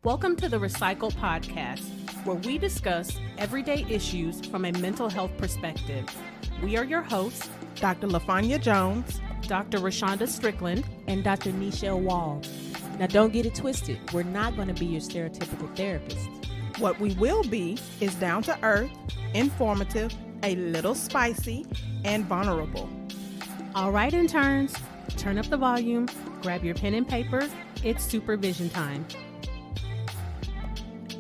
Welcome to the Recycle Podcast, where we discuss everyday issues from a mental health perspective. We are your hosts, Dr. LaFonya Jones, Dr. Rashonda Strickland, and Dr. Nichelle Wall. Now, don't get it twisted. We're not going to be your stereotypical therapist. What we will be is down to earth, informative, a little spicy, and vulnerable. All right, interns, turn up the volume, grab your pen and paper. It's supervision time.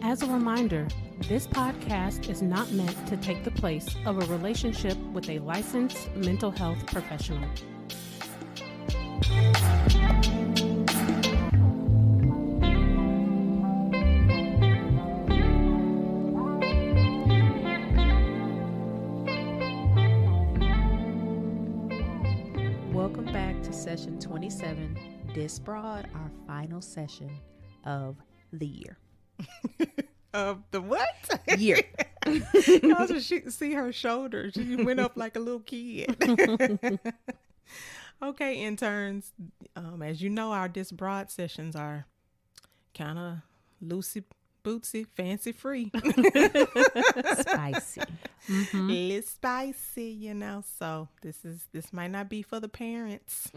As a reminder, this podcast is not meant to take the place of a relationship with a licensed mental health professional. Welcome back to session 27, this broad, our final session of the year. Of the what? Year. You also see her shoulders. She went up like a little kid. Okay, interns. As you know, our This Broad sessions are kind of loosey-bootsy, fancy-free. Spicy. Mm-hmm. It's spicy, you know. So this might not be for the parents.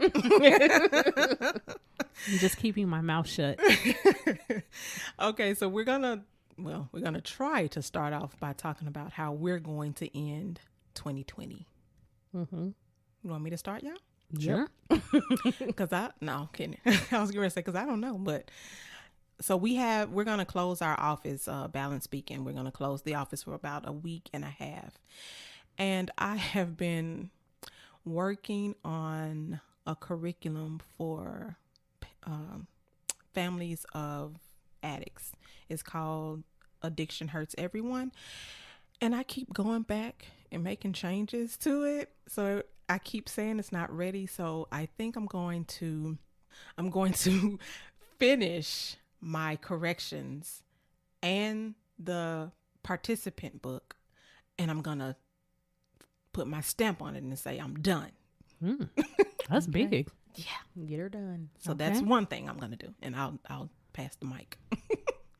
I'm just keeping my mouth shut. Okay, so we're gonna try to start off by talking about how we're going to end 2020. Mm-hmm. You want me to start, y'all? Sure. Because I'm kidding. I was going to say, because I don't know, but so we're going to close our office, balance speaking. We're going to close the office for about a week and a half. And I have been working on a curriculum for families of addicts. It's called Addiction Hurts Everyone. And I keep going back and making changes to it. So I keep saying it's not ready. So I think I'm going to finish my corrections and the participant book. And I'm going to put my stamp on it and say, I'm done. That's Okay. big. Yeah. Get her done. So Okay. that's one thing I'm going to do. And I'll pass the mic.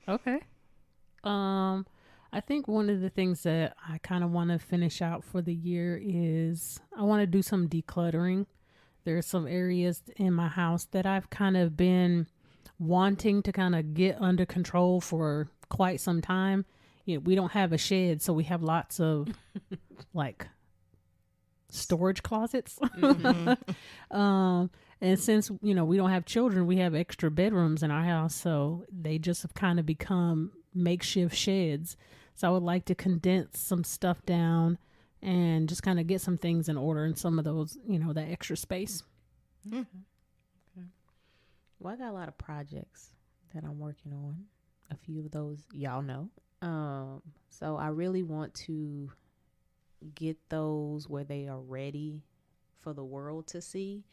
Okay. I think one of the things that I kind of want to finish out for the year is I want to do some decluttering. There's some areas in my house that I've kind of been wanting to kind of get under control for quite some time. You know, we don't have a shed, so we have lots of like storage closets. Mm-hmm. And since, we don't have children, we have extra bedrooms in our house. So they just have kind of become makeshift sheds. So I would like to condense some stuff down and just kind of get some things in order in some of those, that extra space. Mm-hmm. Okay. Well, I got a lot of projects that I'm working on. A few of those y'all know. So I really want to get those where they are ready for the world to see,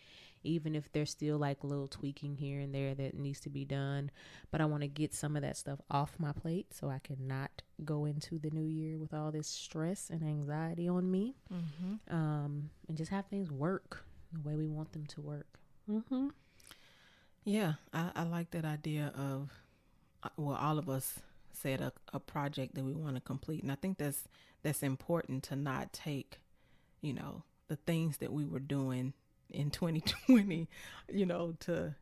even if there's still like a little tweaking here and there that needs to be done. But I want to get some of that stuff off my plate so I can not go into the new year with all this stress and anxiety on me. Mm-hmm. And just have things work the way we want them to work. Mm-hmm. Yeah, I like that idea of, all of us said a project that we want to complete. And I think that's important to not take, the things that we were doing in 2020, to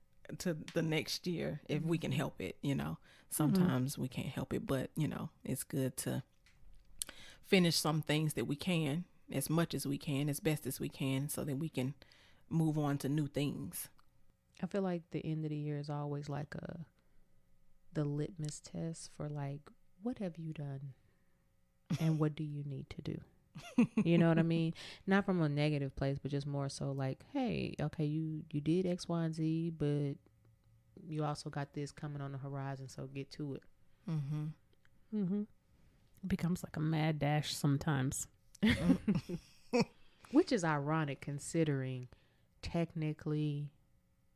the next year, if we can help it, sometimes we can't help it, but it's good to finish some things that we can, as much as we can, as best as we can, so that we can move on to new things. I feel like the end of the year is always like the litmus test for like, what have you done and what do you need to do? You know what I mean? Not from a negative place, but just more so like, hey, okay, you did X, Y, and Z, but you also got this coming on the horizon, so get to it. Mm-hmm. Mm-hmm. It becomes like a mad dash sometimes. Which is ironic considering technically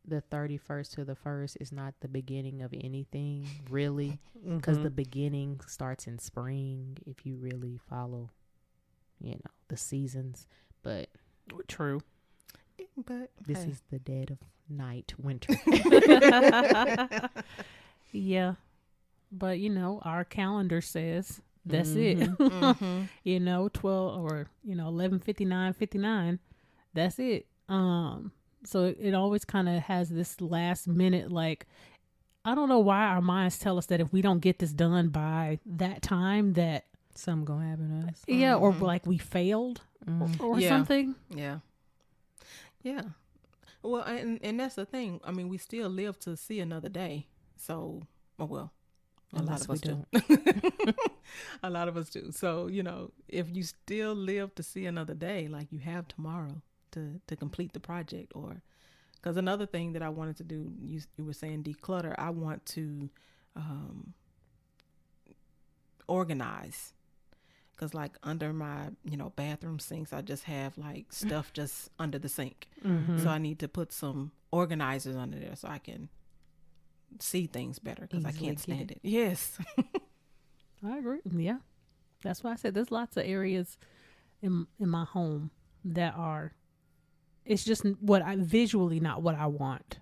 the 31st to the 1st is not the beginning of anything, really, because the beginning starts in spring if you really follow the seasons. But True. But this hey. is the dead of night, winter. Yeah. but our calendar says that's it. Mm-hmm. 12 or 11:59. That's it. So it always kind of has this last minute, like, I don't know why our minds tell us that if we don't get this done by that time, that Something gonna happen to us. yeah, or like we failed or Yeah. something. Yeah. Yeah. Well, and that's the thing. I mean, we still live to see another day. So, well, a lot Unless of we us do. A lot of us do. So, if you still live to see another day, like you have tomorrow to complete the project, or because another thing that I wanted to do, you were saying declutter. I want to organize. Because like under my, bathroom sinks, I just have like stuff just under the sink. Mm-hmm. So I need to put some organizers under there so I can see things better because I Easily can't get stand it. it. Yes. I agree. Yeah, that's why I said there's lots of areas in my home that are. It's just what I visually not what I want.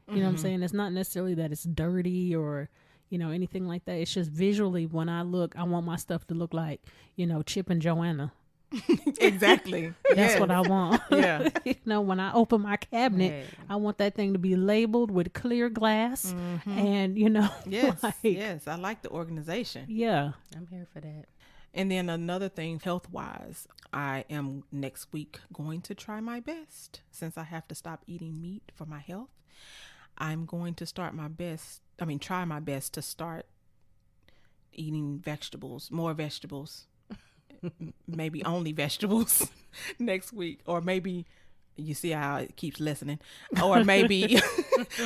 You know what I'm saying? It's not necessarily that it's dirty or anything like that. It's just visually when I look, I want my stuff to look like Chip and Joanna. Exactly. That's what I want. Yeah. When I open my cabinet, Hey. I want that thing to be labeled with clear glass, and Yes. like, Yes. I like the organization. yeah. I'm here for that. And then another thing, health wise, I am next week going to try my best since I have to stop eating meat for my health. I'm going to try my best to start eating vegetables, more vegetables, maybe only vegetables next week, or maybe you see how it keeps lessening, or maybe,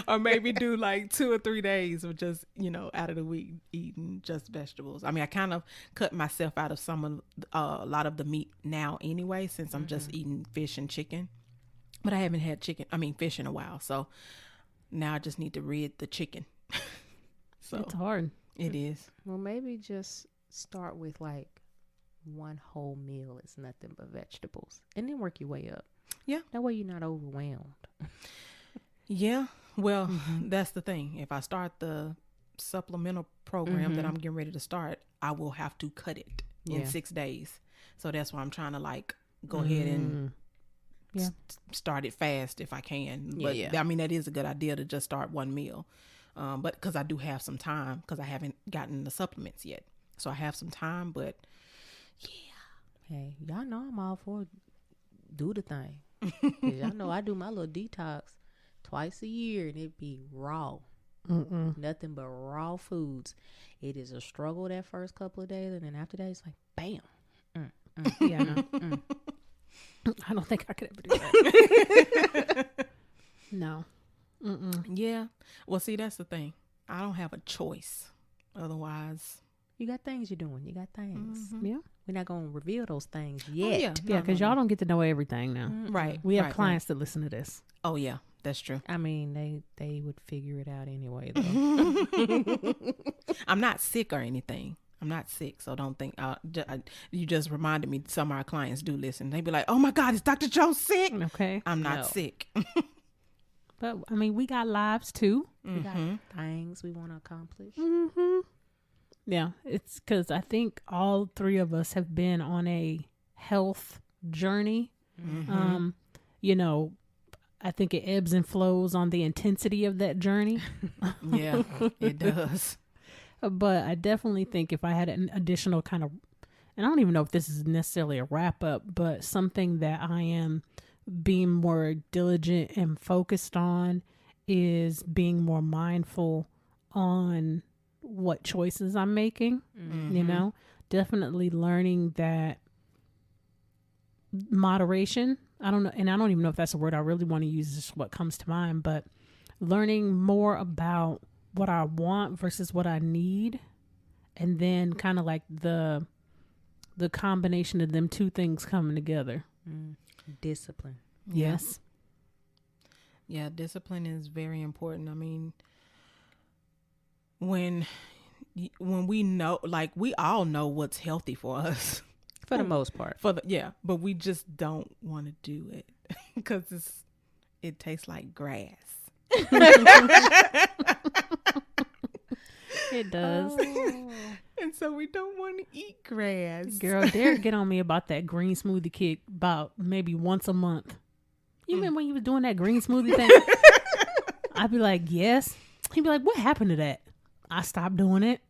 or maybe do like 2 or 3 days of just, out of the week eating just vegetables. I mean, I kind of cut myself out of a lot of the meat now anyway, since I'm just eating fish and chicken, but I haven't had fish in a while. So now I just need to rid the chicken. So It's hard. it is. Well, maybe just start with like one whole meal is nothing but vegetables, and then work your way up. Yeah. That way you're not overwhelmed. Yeah. Well, that's the thing. If I start the supplemental program that I'm getting ready to start, I will have to cut it in 6 days. So that's why I'm trying to like go ahead and Yeah. start it fast if I can. Yeah, But yeah. I mean, that is a good idea to just start one meal. But because I do have some time, because I haven't gotten the supplements yet. So I have some time, but Hey, y'all know I'm all for do the thing. 'Cause y'all know I do my little detox twice a year, and it be raw. Nothing but raw foods. It is a struggle that first couple of days, and then after that, it's like bam. Yeah, no. I don't think I could ever do that. No. yeah. Well, see, that's the thing. I don't have a choice. Otherwise, You got things you're doing. You got things. Yeah. We're not gonna reveal those things oh, yet. yeah, Yeah, because y'all don't get to know everything now. right. We have right, clients that listen to this. Right. Oh yeah, that's true. I mean, they would figure it out anyway, though. I'm not sick or anything. I'm not sick, so don't think. You just reminded me. Some of our clients do listen. They be like, "Oh my God, is Dr. Joe sick?" Okay. I'm not No. sick. But I mean, we got lives too. We got things we want to accomplish. Yeah. It's because I think all three of us have been on a health journey. I think it ebbs and flows on the intensity of that journey. Yeah, it does. But I definitely think if I had an additional kind of, and I don't even know if this is necessarily a wrap up, but something that I am being more diligent and focused on is being more mindful on what choices I'm making. Definitely learning that moderation, I don't know, and I don't even know if that's a word I really want to use, is just what comes to mind, but learning more about what I want versus what I need, and then kind of like the combination of them two things coming together. Discipline. Yes. Yeah, discipline is very important. I mean, when we know, like, we all know what's healthy for us. For the most part. But we just don't want to do it because it tastes like grass. It does. And so we don't want to eat grass. Girl, Derek get on me about that green smoothie kick about maybe once a month. You remember when you was doing that green smoothie thing? I'd be like, yes. He'd be like, what happened to that? I stopped doing it.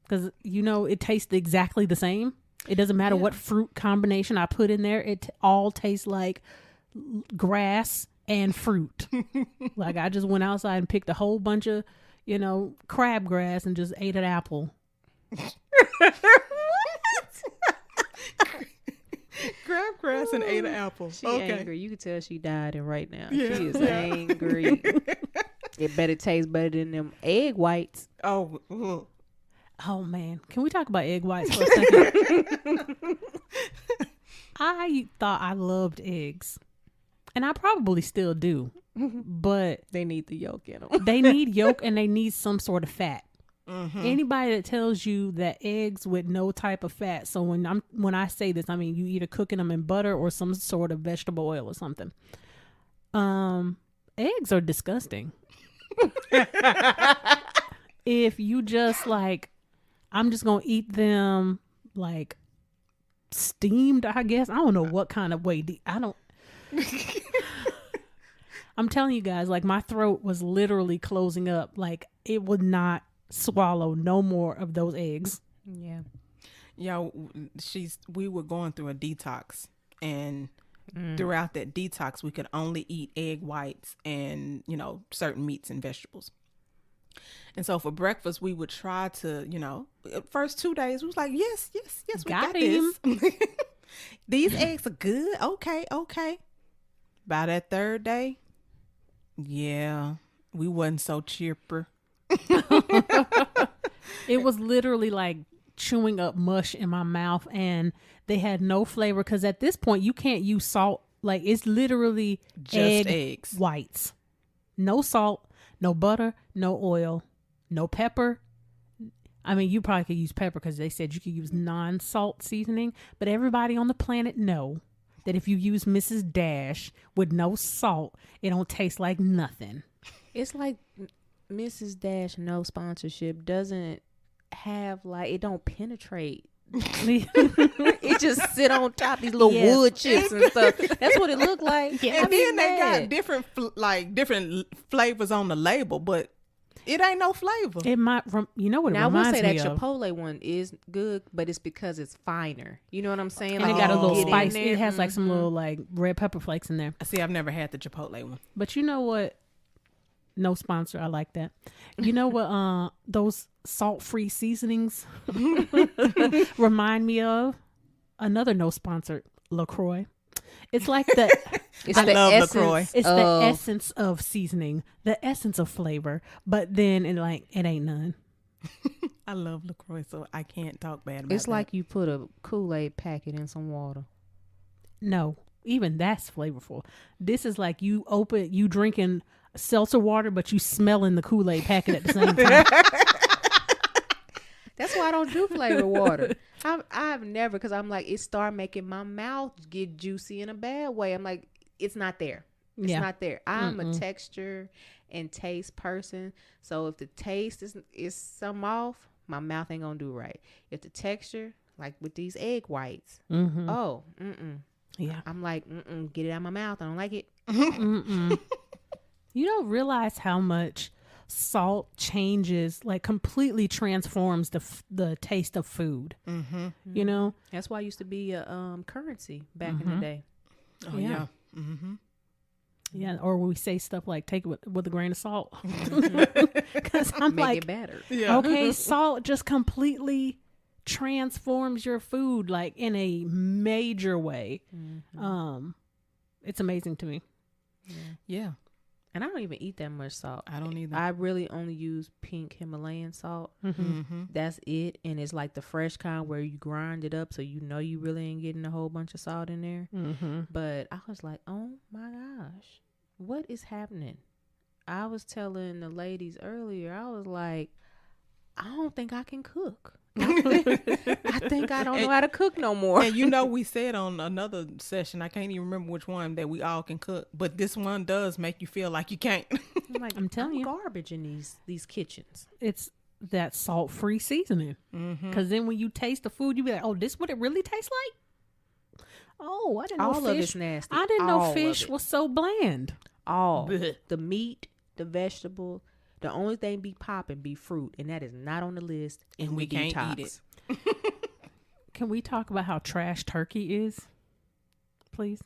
Because, it tastes exactly the same. It doesn't matter what fruit combination I put in there. It all tastes like grass and fruit. Like I just went outside and picked a whole bunch of, crabgrass and just ate an apple. Crabgrass and ate an apple. She angry. You can tell she died in right now. Yeah. She is angry. It better taste better than them egg whites. Oh, ugh. Oh man, can we talk about egg whites for a second? I thought I loved eggs, and I probably still do, but they need the yolk in them. They need yolk and they need some sort of fat. Mm-hmm. Anybody that tells you that eggs with no type of fat, so when I say this, I mean you either cooking them in butter or some sort of vegetable oil or something. Eggs are disgusting. If you just like, I'm just gonna eat them like steamed, I guess. I don't know what kind of way. I'm telling you guys, like my throat was literally closing up. Like it would not swallow no more of those eggs. Yeah. Yeah, we were going through a detox, and throughout that detox we could only eat egg whites and certain meats and vegetables. And so for breakfast we would try to, first 2 days we was like, yes, we got this. These eggs are good. Okay. By that third day, yeah, we wasn't so chipper. It was literally like chewing up mush in my mouth, and they had no flavor because at this point you can't use salt. Like it's literally just eggs whites, no salt, no butter, no oil, no pepper. I mean, you probably could use pepper because they said you could use non-salt seasoning, but everybody on the planet know that if you use Mrs. Dash with no salt, it don't taste like nothing. It's like Mrs. Dash, no sponsorship, doesn't have it don't penetrate. It just sit on top these little wood chips and stuff. That's what it looked like. Yeah. And then they got different flavors on the label, but it ain't no flavor. It might, you know what it now, reminds me of? I will say that Chipotle one is good, but it's because it's finer. You know what I'm saying? And it got a little spice. It has like some little like red pepper flakes in there. See, I've never had the Chipotle one. But you know what? No sponsor. I like that. You know what? Those salt-free seasonings remind me of another no sponsor, LaCroix. It's like the I love LaCroix. It's the essence of seasoning, the essence of flavor, but then it ain't none. I love LaCroix, so I can't talk bad about it. It's like you put a Kool-Aid packet in some water. No, even that's flavorful. This is like you drinking seltzer water, but you smelling the Kool-Aid packet at the same time. That's why I don't do flavored water. I've never, because I'm like, it start making my mouth get juicy in a bad way. I'm like, it's not there. It's not there. I'm a texture and taste person. So if the taste is some off, my mouth ain't gonna do right. If the texture, like with these egg whites, yeah, I'm like, get it out of my mouth. I don't like it. You don't realize how much salt changes, like completely transforms the taste of food. You know, that's why it used to be a currency back in the day. Oh yeah. Yeah, or we say stuff like take it with a grain of salt. Because I'm Make like, it better. Yeah. Okay, salt just completely transforms your food like in a major way. It's amazing to me. Yeah. And I don't even eat that much salt. I don't either. I really only use pink Himalayan salt. That's it. And it's like the fresh kind where you grind it up so you know you really ain't getting a whole bunch of salt in there. But I was like, oh my gosh, what is happening? I was telling the ladies earlier, I was like, I don't think I can cook. I think I don't know how to cook no more. And we said on another session, I can't even remember which one, that we all can cook, but this one does make you feel like you can't. I'm telling you, garbage in these kitchens. It's that salt-free seasoning. Because then when you taste the food, you be like, oh, this what it really tastes like? Oh, I didn't know All of fish. it's nasty. I didn't All know of fish it. was so bland. All. Blech. The meat, the vegetable. The only thing be popping be fruit. And that is not on the list. And we can't eat it. Can we talk about how trash turkey is, please?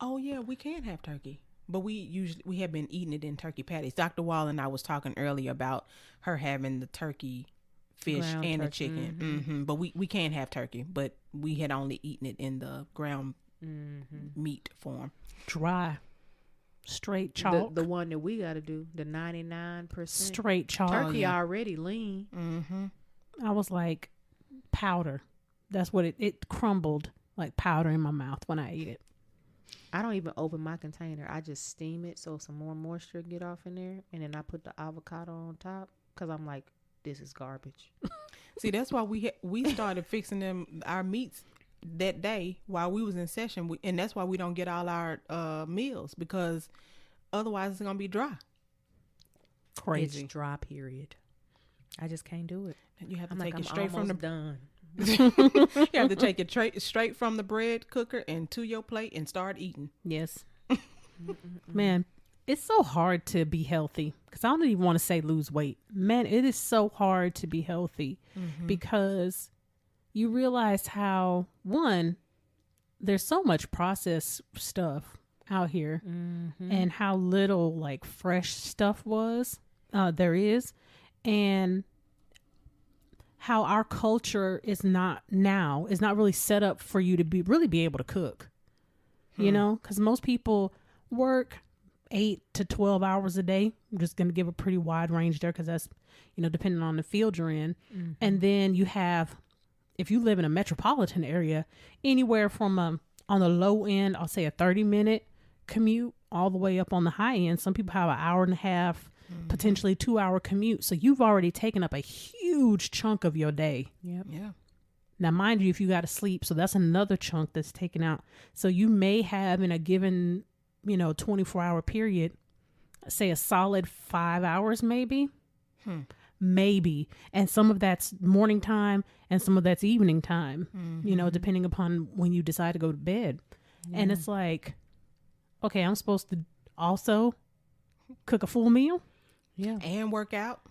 Oh yeah, we can have turkey, but we have been eating it in turkey patties. Dr. Wall and I was talking earlier about her having the turkey, fish, Ground and the turkey. chicken. But we can have turkey, but we had only eaten it in the ground meat form. Dry. Straight chalk. The one that we got to do, the 99%. Straight chalk. Turkey already lean. I was like, powder. That's what it crumbled like powder in my mouth when I ate it. I don't even open my container. I just steam it so some more moisture get off in there. And then I put the avocado on top because I'm like, this is garbage. See, that's why we started fixing our meats that day while we was in session. And that's why we don't get all our meals, because otherwise it's going to be dry. Crazy. It's dry, period. I just can't do it. And you have to I'm take like, it I'm straight from the done. You have to take it straight from the bread cooker and to your plate and start eating. Yes. Man, it's so hard to be healthy, because I don't even want to say lose weight. Man, it is so hard to be healthy because you realize how, one, there's so much processed stuff out here and how little like fresh stuff there is, and how our culture is not really set up for you to be able to cook, you know, because most people work 8 to 12 hours a day. I'm just going to give a pretty wide range there, because that's, you know, depending on the field you're in. And then you have, if you live in a metropolitan area, anywhere from on the low end, I'll say a 30-minute commute, all the way up on the high end. Some people have an hour and a half, potentially 2-hour commute. So you've already taken up a huge chunk of your day. Yep. Yeah. Now, mind you, if you got to sleep, so that's another chunk that's taken out. So you may have, in a given, 24-hour period, say a solid 5 hours, maybe. Maybe. And some of that's morning time and some of that's evening time, depending upon when you decide to go to bed. Yeah. And it's like, okay, I'm supposed to also cook a full meal. Yeah. And work out.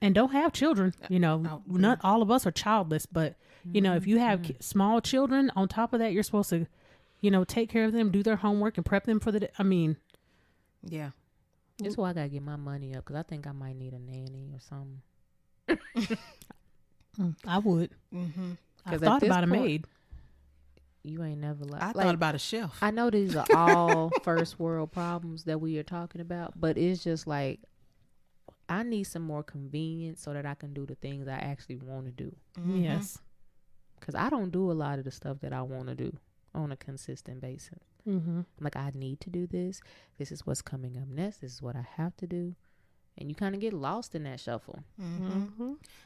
And don't have children. Not all of us are childless, but, if you have small children, on top of that, you're supposed to, take care of them, do their homework, and prep them for the day. I mean. Yeah. That's why I got to get my money up, because I think I might need a nanny or something. I would. I thought about a maid. You ain't never I thought about a chef. I know these are all first world problems that we are talking about, but it's just like, I need some more convenience so that I can do the things I actually want to do. Yes. Because I don't do a lot of the stuff that I want to do on a consistent basis. I'm like, I need to do this. This is what's coming up next. This is what I have to do. And you kind of get lost in that shuffle.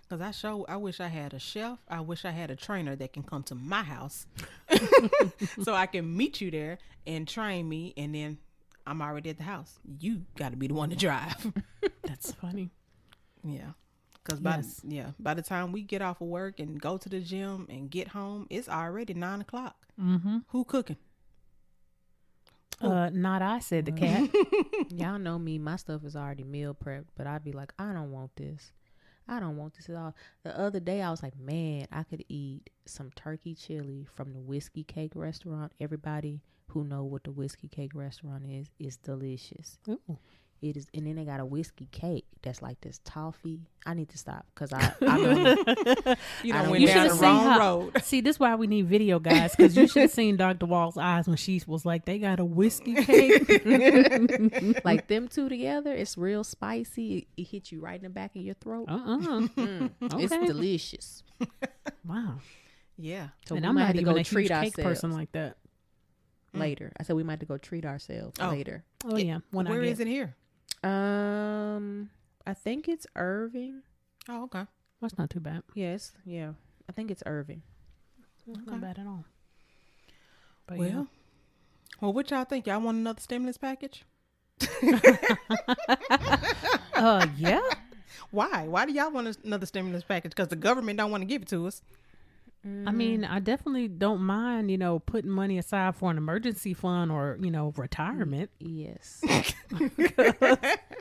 Because I wish I had a chef. I wish I had a trainer that can come to my house so I can meet you there and train me, and then I'm already at the house. You got to be the one to drive. That's funny. Yeah. Because by the time we get off of work and go to the gym and get home, it's already 9 o'clock. Who cooking? Not I, said the cat. Y'all know me. My stuff is already meal prepped, but I'd be like, I don't want this. I don't want this at all. The other day, I was like, man, I could eat some turkey chili from the Whiskey Cake restaurant. Everybody who know what the Whiskey Cake restaurant is delicious. Ooh. It is, and then they got a whiskey cake that's like this toffee. I need to stop because I went down the wrong road. See, this is why we need video, guys, because you should have seen Dr. Wall's eyes when she was like, "They got a whiskey cake." Like them two together, it's real spicy. It hits you right in the back of your throat. Okay. It's delicious. Wow. Yeah. So and I'm not even a huge cake person like that. Later, I said we might have to go treat ourselves later. Oh yeah. Where is it here? I think it's Irving. Oh, okay. That's not too bad. Yes, yeah. I think it's Irving. That's not bad at all. But well, what y'all think? Y'all want another stimulus package? Yeah. Why? Why do y'all want another stimulus package? Because the government don't want to give it to us. I mean, I definitely don't mind, putting money aside for an emergency fund or, retirement. Yes.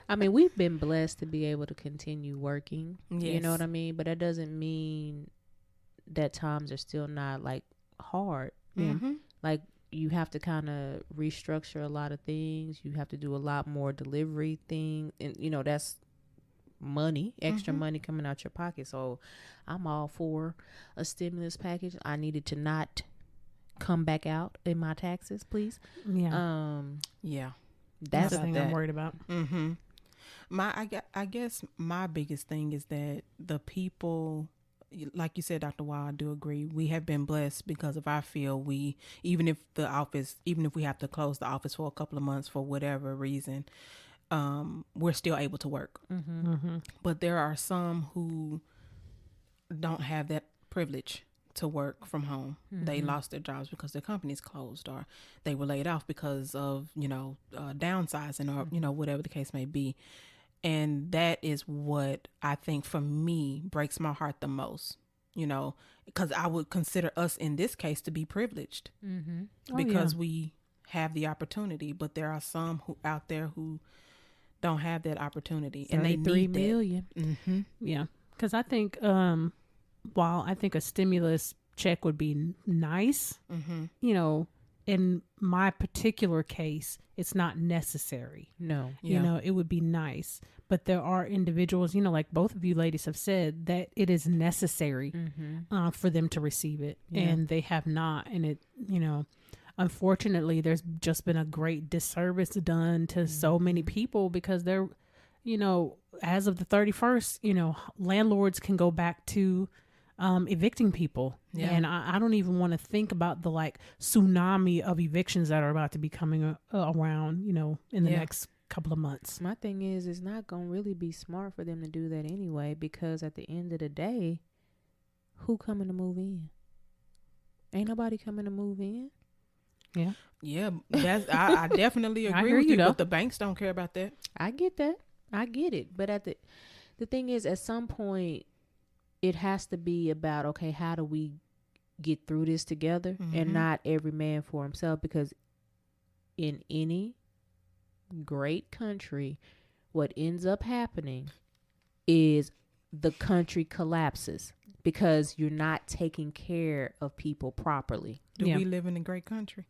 I mean, we've been blessed to be able to continue working. Yes. You know what I mean? But that doesn't mean that times are still not like hard. Mm-hmm. Like you have to kind of restructure a lot of things. You have to do a lot more delivery thing. And, that's money, extra money coming out your pocket. So I'm all for a stimulus package. I needed to not come back out in my taxes, please. Yeah. Yeah. That's the thing I'm worried about. Mm-hmm. I guess my biggest thing is that the people, like you said, Dr. Wall, I do agree. We have been blessed because of our field. Even if we have to close the office for a couple of months for whatever reason, we're still able to work. Mm-hmm. Mm-hmm. But there are some who don't have that privilege to work from home. Mm-hmm. They lost their jobs because their companies closed, or they were laid off because of downsizing, or whatever the case may be. And that is what I think for me breaks my heart the most, because I would consider us in this case to be privileged because we have the opportunity. But there are some who out there who don't have that opportunity, and they need 3 million. Mm-hmm. Yeah. Because I think, while I think a stimulus check would be nice, in my particular case, it's not necessary. No. Yeah. It would be nice. But there are individuals, like both of you ladies have said, that it is necessary for them to receive it. Yeah. And they have not. And it, unfortunately, there's just been a great disservice done to so many people because they're, as of the 31st, landlords can go back to evicting people. Yeah. And I don't even want to think about the tsunami of evictions that are about to be coming around, in the next couple of months. My thing is, it's not going to really be smart for them to do that anyway, because at the end of the day, who coming to move in? Ain't nobody coming to move in. Yeah. Yeah. I definitely agree with you, but the banks don't care about that. I get that. I get it. But the thing is, at some point, it has to be about, okay, how do we get through this together, and not every man for himself? Because in any great country, what ends up happening is the country collapses because you're not taking care of people properly. Do we live in a great country?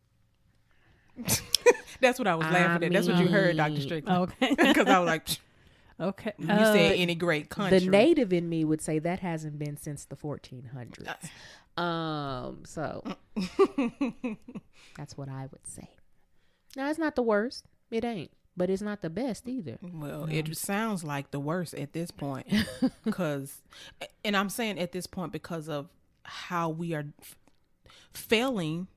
That's what I was laughing at. That's what you heard, Dr. Strickland. Okay. Because I was like, okay. You said any great country. The native in me would say that hasn't been since the 1400s. So that's what I would say. Now, it's not the worst. It ain't. But it's not the best either. Well, it sounds like the worst at this point. And I'm saying at this point because of how we are failing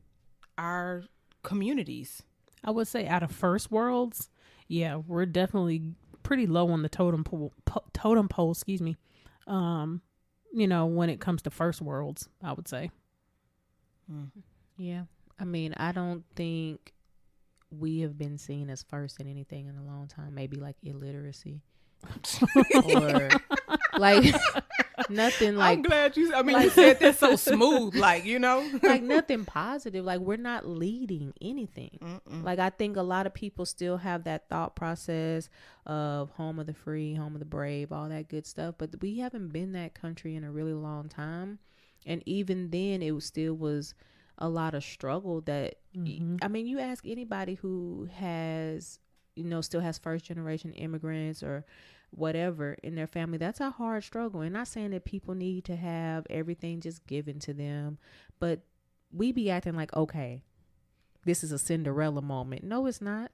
our communities. I would say out of first worlds, yeah, we're definitely pretty low on the totem pole, excuse me. When it comes to first worlds, I would say. Yeah. I mean, I don't think we have been seen as first in anything in a long time. Maybe like illiteracy or like nothing like. I'm glad you said that so smooth, like nothing positive. Like we're not leading anything. Like I think a lot of people still have that thought process of home of the free, home of the brave, all that good stuff. But we haven't been that country in a really long time. And even then it still was a lot of struggle that, I mean, you ask anybody who has, still has first generation immigrants or whatever in their family, that's a hard struggle. And not saying that people need to have everything just given to them, but we be acting like, okay, this is a Cinderella moment. No, it's not.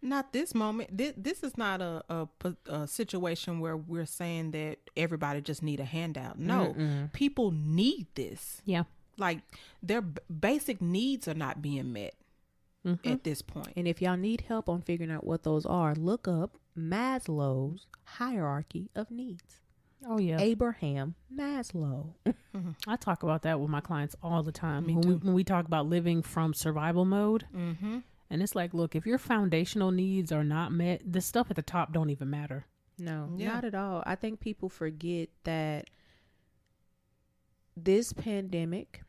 Not this moment. This is not a situation where we're saying that everybody just need a handout. No, people need this. Yeah. Like their basic needs are not being met at this point. And if y'all need help on figuring out what those are, look up Maslow's hierarchy of needs. Oh, yeah. Abraham Maslow. I talk about that with my clients all the time. Me too. When we talk about living from survival mode. And it's like, look, if your foundational needs are not met, the stuff at the top don't even matter. No, Yeah. not at all. I think people forget that this pandemic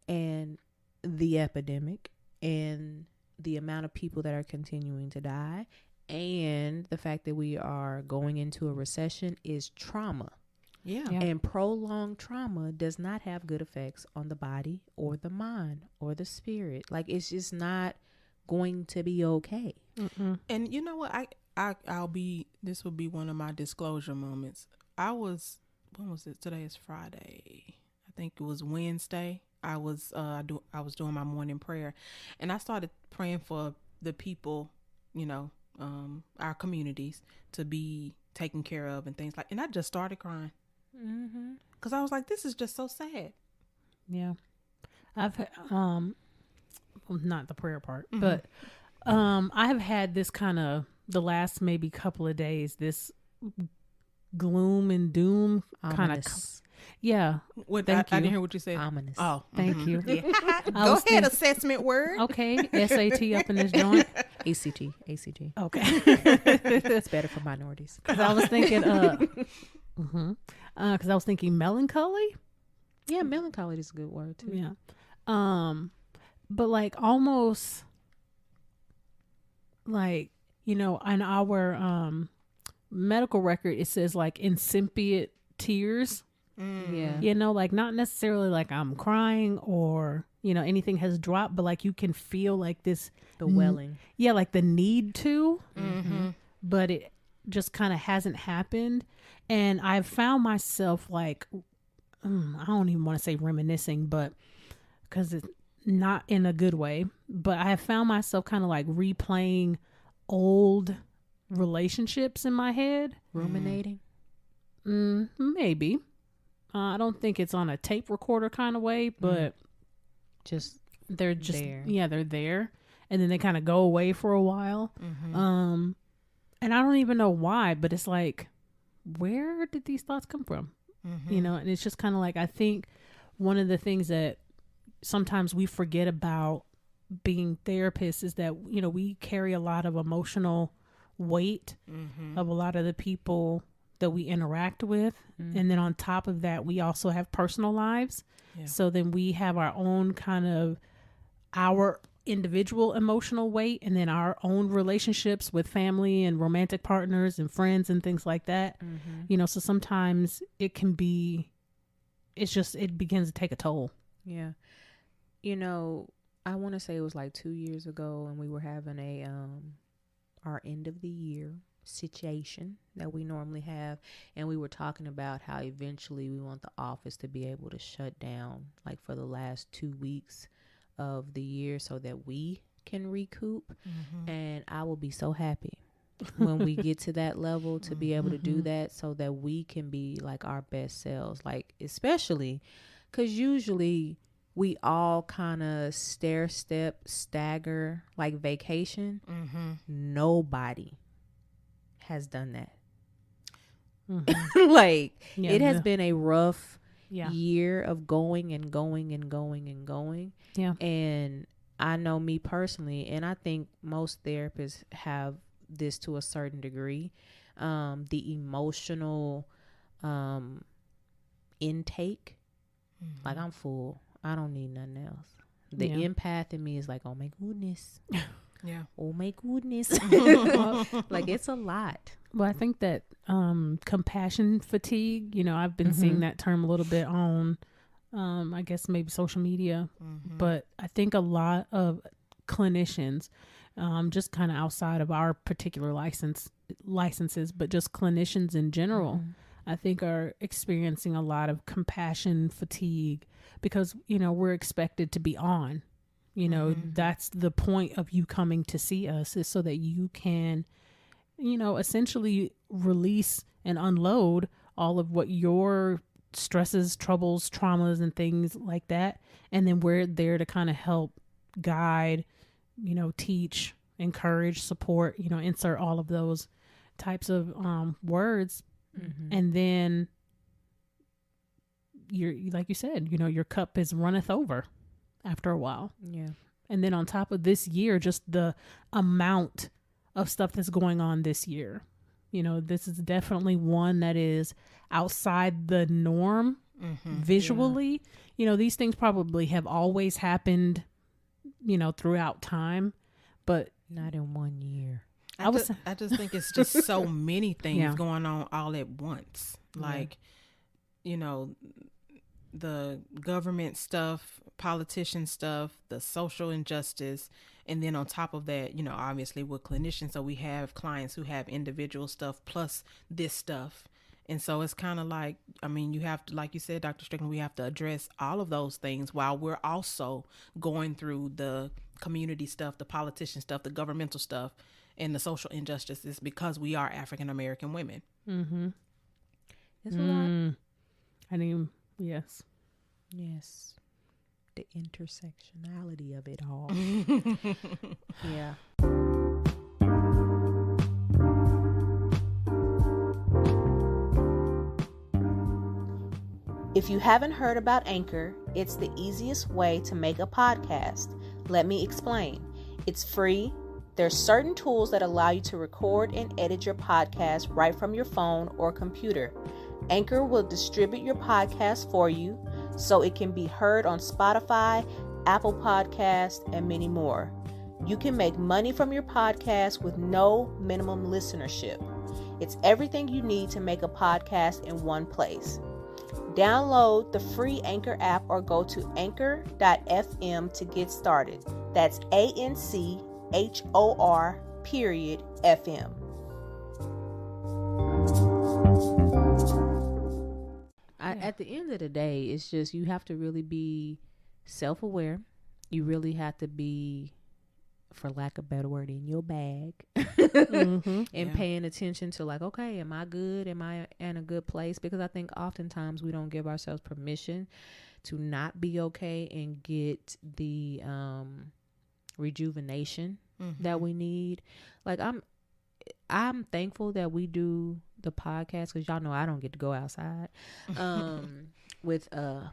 and the epidemic and the amount of people that are continuing to die and the fact that we are going into a recession is trauma. Yeah. Yeah. And prolonged trauma does not have good effects on the body or the mind or the spirit. Like, it's just not going to be okay. Mm-mm. And you know what? I'll be. This will be one of my disclosure moments. When was it? Today is Friday. I think it was Wednesday. I was doing my morning prayer, and I started praying for the people, our communities to be taken care of and things like. And I just started crying because I was like, this is just so sad. Yeah. I've well, not the prayer part, Mhm. but I have had this kind of the last maybe couple of days, this gloom and doom kind of. Ominous. Yeah. What Thank I you. didn't hear what you said. Ominous. Oh, Thank mhm. you. Yeah. I Go was ahead, think- assessment word. Okay. SAT up in this joint. ACT. Okay. It's better for minorities. Because I was thinking, because I was thinking melancholy. Yeah, melancholy is a good word too. Yeah. But like almost like, in our medical record, it says like incipient tears, Yeah. like not necessarily like I'm crying or, anything has dropped, but like you can feel like this, The welling. like the need to, Mm-hmm. but it just kind of hasn't happened. And I've found myself like, I don't even want to say reminiscing, but because it's not in a good way, but I have found myself kind of like replaying old relationships in my head. Ruminating. Maybe. I don't think it's on a tape recorder kind of way, but Just they're just, there. they're there. And then they kind of go away for a while. Mm-hmm. And I don't even know why, but it's like, where did these thoughts come from? Mm-hmm. And it's just kind of like, I think one of the things that sometimes we forget about being therapists is that, we carry a lot of emotional weight Mm-hmm. of a lot of the people that we interact with. And then on top of that, we also have personal lives. Yeah. So then we have our own kind of our individual emotional weight and then our own relationships with family and romantic partners and friends and things like that. So sometimes it can be, it begins to take a toll. Yeah. I want to say it was like 2 years ago, and we were having our end of the year situation that we normally have, and we were talking about how eventually we want the office to be able to shut down like for the last 2 weeks of the year so that we can recoup. And I will be so happy when we get to that level to be able to do that so that we can be like our best selves, like especially because usually we all kind of stagger like vacation. Nobody has done that. Like Yeah, it has been a rough Yeah. year of going and going and going and going. Yeah. And I know me personally, and I think most therapists have this to a certain degree, the emotional intake. Like I'm full. I don't need nothing else. The Yeah. empath in me is like, oh my goodness. Yeah. Oh my goodness. Like it's a lot. Well, I think that compassion fatigue, I've been seeing that term a little bit on, I guess maybe social media, but I think a lot of clinicians, just kind of outside of our particular licenses, but just clinicians in general, I think are experiencing a lot of compassion fatigue because, we're expected to be on, that's the point of you coming to see us is so that you can, essentially release and unload all of what your stresses, troubles, traumas, and things like that. And then we're there to kind of help guide, teach, encourage, support, insert all of those types of words. And then you're, like you said, your cup is runneth over after a while. Yeah. And then on top of this year, just the amount of stuff that's going on this year, This is definitely one that is outside the norm visually. These things probably have always happened, throughout time, but not in 1 year. I just think it's just so many things going on all at once. Like, the government stuff, politician stuff, the social injustice. And then on top of that, obviously we're clinicians. So we have clients who have individual stuff plus this stuff. And so it's kind of like, you have to, like you said, Dr. Strickland, we have to address all of those things while we're also going through the community stuff, the politician stuff, the governmental stuff, and the social injustices because we are African American women. Mm-hmm. It's a lot. Yes. Yes. The intersectionality of it all. Yeah. If you haven't heard about Anchor, it's the easiest way to make a podcast. Let me explain. It's free. There's certain tools that allow you to record and edit your podcast right from your phone or computer. Anchor will distribute your podcast for you so it can be heard on Spotify, Apple Podcasts, and many more. You can make money from your podcast with no minimum listenership. It's everything you need to make a podcast in one place. Download the free Anchor app or go to anchor.fm to get started. That's ANCHOR.FM. At the end of the day, it's just you have to really be self-aware. You really have to be, for lack of a better word, in your bag and paying attention to like, okay, am I good? Am I in a good place? Because I think oftentimes we don't give ourselves permission to not be okay and get the rejuvenation that we need. Like I'm thankful that we do the podcast because y'all know I don't get to go outside with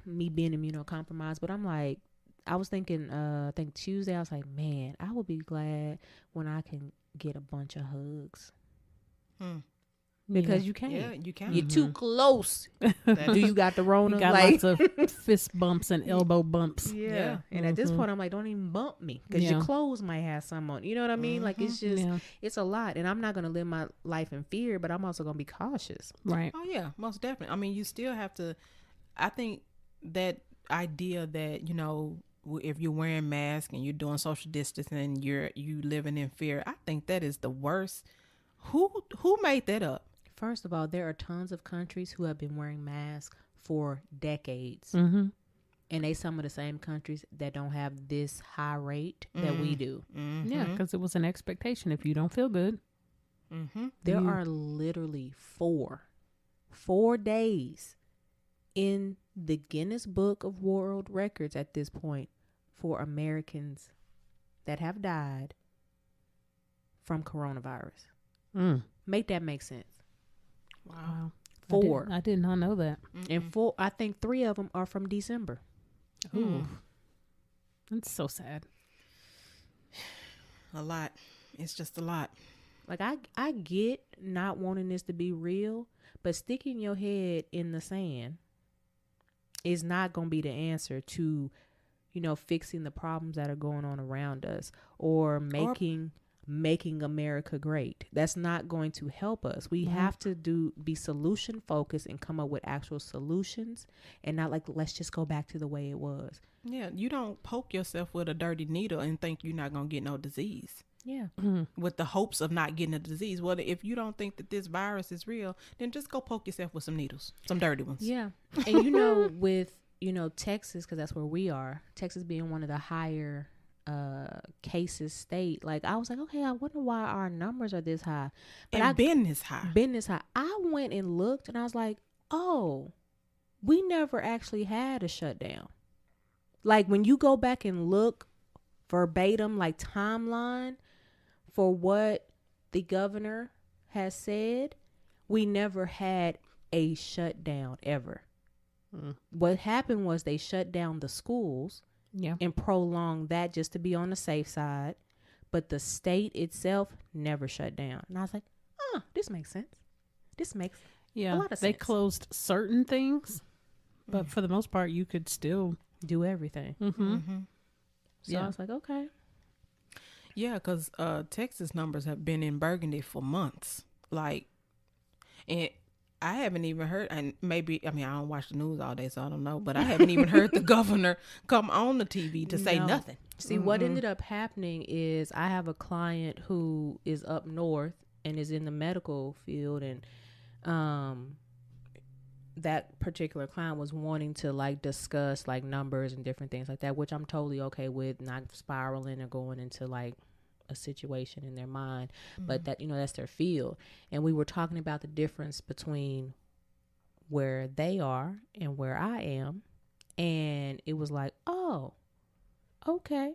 me being immunocompromised. But I'm like, I was thinking, I think Tuesday, I was like, man, I would be glad when I can get a bunch of hugs. Because you can't. Yeah, you can. You're too close. Do you got the Rona? You got lots of fist bumps and elbow bumps. Yeah. And at this point, I'm like, don't even bump me because your clothes might have some on. You know what I mean? Like, it's just, it's a lot. And I'm not going to live my life in fear, but I'm also going to be cautious. Right. Oh, yeah, most definitely. You still have to, I think that idea that, if you're wearing masks and you're doing social distancing and you living in fear, I think that is the worst. Who made that up? First of all, there are tons of countries who have been wearing masks for decades. Mm-hmm. And they some of the same countries that don't have this high rate that we do. Mm-hmm. Yeah, because it was an expectation. If you don't feel good. Mm-hmm. There are literally 4 days in the Guinness Book of World Records at this point for Americans that have died from coronavirus. Make that make sense. Wow. 4. I did not know that. And 4, I think 3 of them are from December. Ooh. That's so sad. A lot. It's just a lot. Like I get not wanting this to be real, but sticking your head in the sand is not going to be the answer to, fixing the problems that are going on around us or making America great. That's not going to help us. We have to be solution focused and come up with actual solutions and not like, let's just go back to the way it was. Yeah. You don't poke yourself with a dirty needle and think you're not going to get no disease. Yeah. With the hopes of not getting a disease. Well, if you don't think that this virus is real, then just go poke yourself with some needles, some dirty ones. Yeah. And with, Texas, because that's where we are, Texas being one of the higher cases state, like I was like, okay, I wonder why our numbers are this high. But I've been this high. I went and looked and I was like, oh, we never actually had a shutdown. Like when you go back and look verbatim, like timeline for what the governor has said, we never had a shutdown ever. What happened was they shut down the schools and prolonged that just to be on the safe side. But the state itself never shut down. And I was like, this makes sense. This makes Yeah, a lot of they sense. closed certain things, but for the most part, you could still. Do everything. Mm-hmm. So Yeah. I was like, okay. Yeah, because Texas numbers have been in Burgundy for months. Like, and I haven't even heard, and maybe, I mean, I don't watch the news all day, so I don't know, but I haven't even heard the governor come on the TV to say No. nothing. See, what ended up happening is I have a client who is up north and is in the medical field, and that particular client was wanting to like discuss like numbers and different things like that, which I'm totally okay with, not spiraling or going into like a situation in their mind, but that, you know, that's their field. And we were talking about the difference between where they are and where I am, and it was like, oh, okay.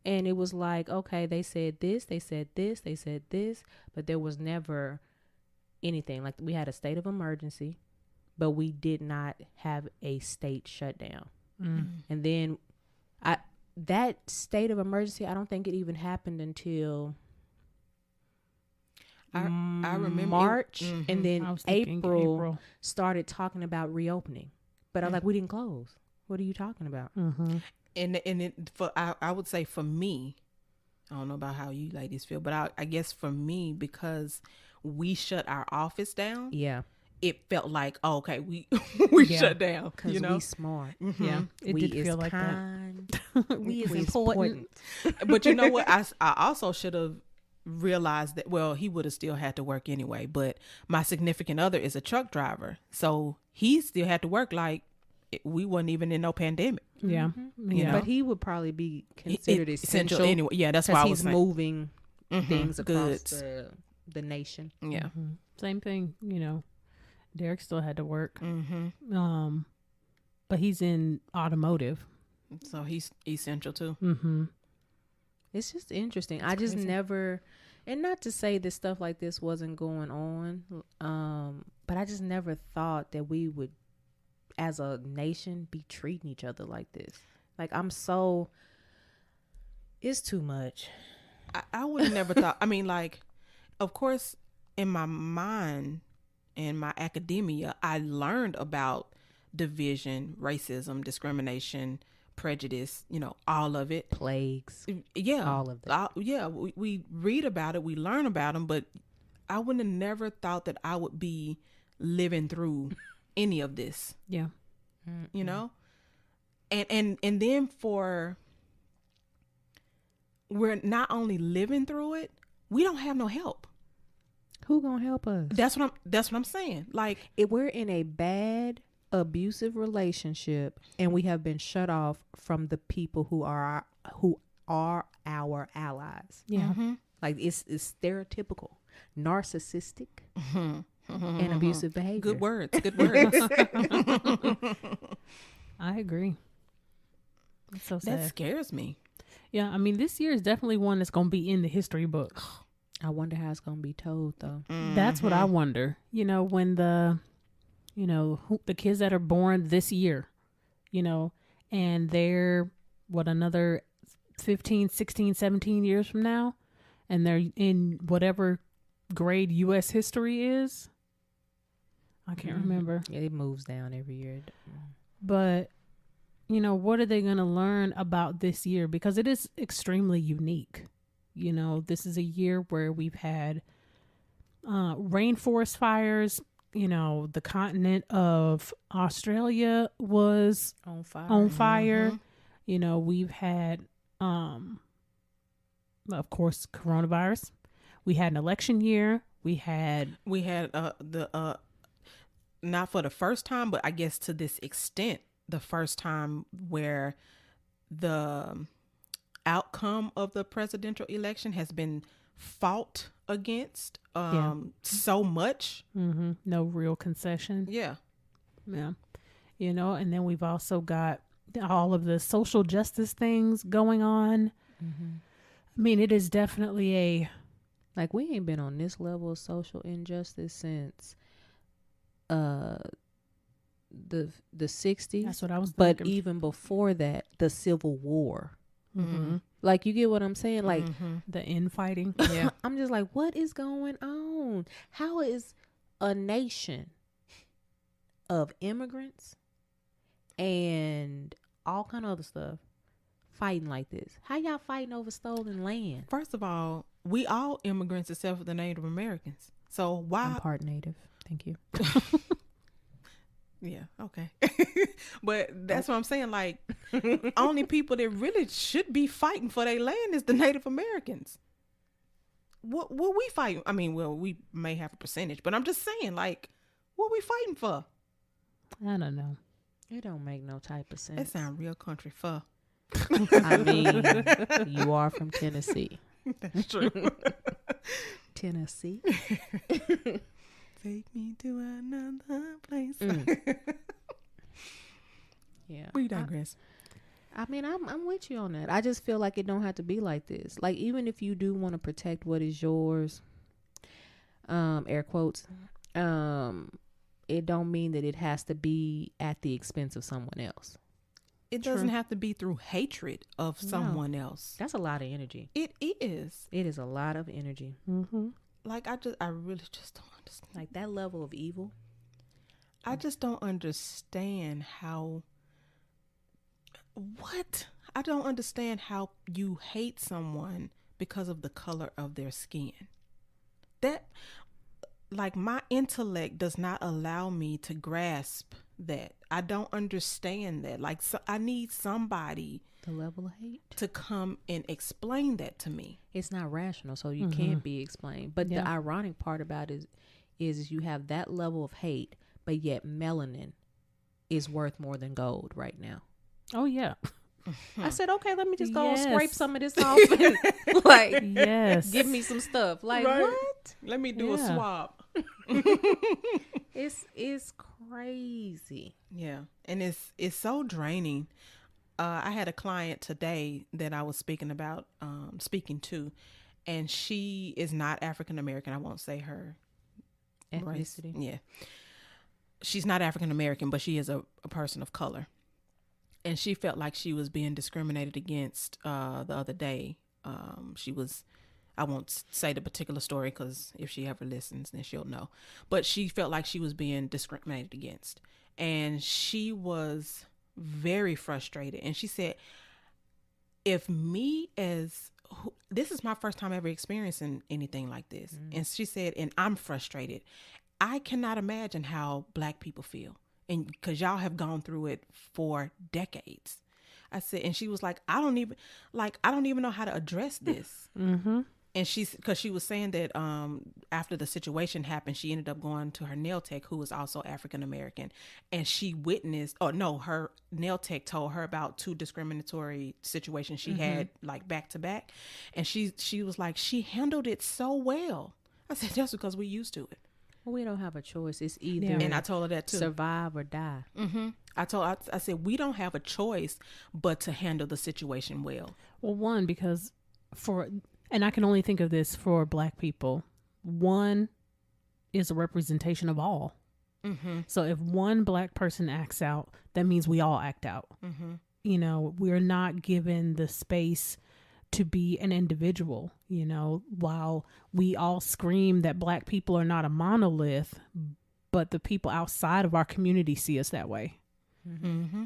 And it was like, okay, they said this, they said this, they said this, but there was never anything. Like, we had a state of emergency, but we did not have a state shutdown. And then that state of emergency, I don't think it even happened until I remember March, it, and then I was thinking April started talking about reopening. But I was like, we didn't close. What are you talking about? and it, for I would say for me, I don't know about how you ladies feel, but I guess for me, because we shut our office down, Yeah, it felt like, oh, okay, we we Yeah. shut down, because you know. we smart. Yeah, it we did is feel like kind. that. We is we important. But you know what? I also should have realized that, well, he would have still had to work anyway, but my significant other is a truck driver, so he still had to work like we wasn't even in no pandemic. Yeah, You know? But he would probably be considered essential anyway. Yeah, that's why I because was he's saying. moving things across Goods. the nation. Yeah. Same thing. You know, Derek still had to work. Mm-hmm. But he's in automotive. So he's essential too. It's just interesting. I just never, and not to say that stuff like this wasn't going on, but I just never thought that we would, as a nation, be treating each other like this. Like, it's too much. I would have never thought. I mean, like, of course, in my mind and my academia, I learned about division, racism, discrimination, prejudice, you know, all of it. Plagues. Yeah. All of that. Yeah. We read about it, we learn about them, but I wouldn't have never thought that I would be living through any of this, Yeah. you know? And then we're not only living through it, we don't have no help. Who gonna help us? That's what I'm saying. Like, If we're in a bad, abusive relationship and we have been shut off from the people who are our allies. Yeah. Like, it's stereotypical, narcissistic, and abusive behavior. good words. Good words. I agree. It's so sad. That scares me. Yeah, I mean, this year is definitely one that's going to be in the history books. I wonder how it's gonna be told, though. That's what I wonder. You know, when the kids that are born this year, you know, and they're, another 15, 16, 17 years from now, and they're in whatever grade U.S. history is. I can't remember. Yeah, it moves down every year. But, you know, what are they going to learn about this year? Because it is extremely unique. You know, this is a year where we've had rainforest fires. You know, the continent of Australia was On fire. on fire. You know, we've had, of course, coronavirus. We had an election year. We had the not for the first time, but I guess to this extent, the first time where the outcome of the presidential election has been fought against so much. no real concession. Yeah. Yeah. You know, and then we've also got all of the social justice things going on. I mean, it is definitely Like, we ain't been on this level of social injustice since the 60s. that's what I was But thinking. even before that, the Civil War. Mm-hmm. Like, you get what I'm saying? Like, The infighting. Yeah. I'm just like, what is going on? How is a nation of immigrants and all kind of other stuff fighting like this? How y'all fighting over stolen land? First of all, we all immigrants except for the Native Americans. So why? I'm part Native. Thank you. Yeah, okay. But that's what I'm saying. Like, only people that really should be fighting for their land is the Native Americans. What we fighting? I mean, well, we may have a percentage, but I'm just saying, like, what we fighting for? I don't know. It don't make no type of sense. That sound real country for. I mean, you are from Tennessee. That's true. Tennessee. Take me to another place. Yeah. We digress. I mean, I'm with you on that. I just feel like it don't have to be like this. Like, even if you do want to protect what is yours, air quotes, it don't mean that it has to be at the expense of someone else. It doesn't have to be through hatred of someone else. That's a lot of energy. It is. It is a lot of energy. Mm-hmm. Like, I really just don't understand. Like, that level of evil. I just don't understand how. What? I don't understand how you hate someone because of the color of their skin. That, like, my intellect does not allow me to grasp that. I don't understand that. Like, so I need somebody The level of hate. to come and explain that to me. It's not rational, so you can't be explained. But Yeah. the ironic part about it is you have that level of hate, but yet melanin is worth more than gold right now. Oh yeah. I said, okay, let me just go Yes. scrape some of this off and like Yes. give me some stuff. Like, Right. what? Let me do a Yeah. swap. It's crazy. Yeah, and it's so draining. I had a client today that I was speaking to, and she is not African American. I won't say her race. Ethnicity. Yeah, she's not African American, but she is a person of color, and she felt like she was being discriminated against the other day. She was. I won't say the particular story because if she ever listens, then she'll know. But she felt like she was being discriminated against. And she was very frustrated. And she said, if me this is my first time ever experiencing anything like this. And she said, and I'm frustrated. I cannot imagine how Black people feel. And because y'all have gone through it for decades. I said, and she was like, I don't even know how to address this. Mm-hmm. And because she was saying that after the situation happened, she ended up going to her nail tech, who was also African American, and she witnessed. Oh no, her nail tech told her about 2 discriminatory situations she had like back to back, and she was like, she handled it so well. I said, just because we used to it. Well, we don't have a choice. It's either And I told her that too. survive or die. I said we don't have a choice but to handle the situation well. Well, one, because and I can only think of this for Black people. One is a representation of all. So if one Black person acts out, that means we all act out. You know, we're not given the space to be an individual. You know, while we all scream that Black people are not a monolith, but the people outside of our community see us that way.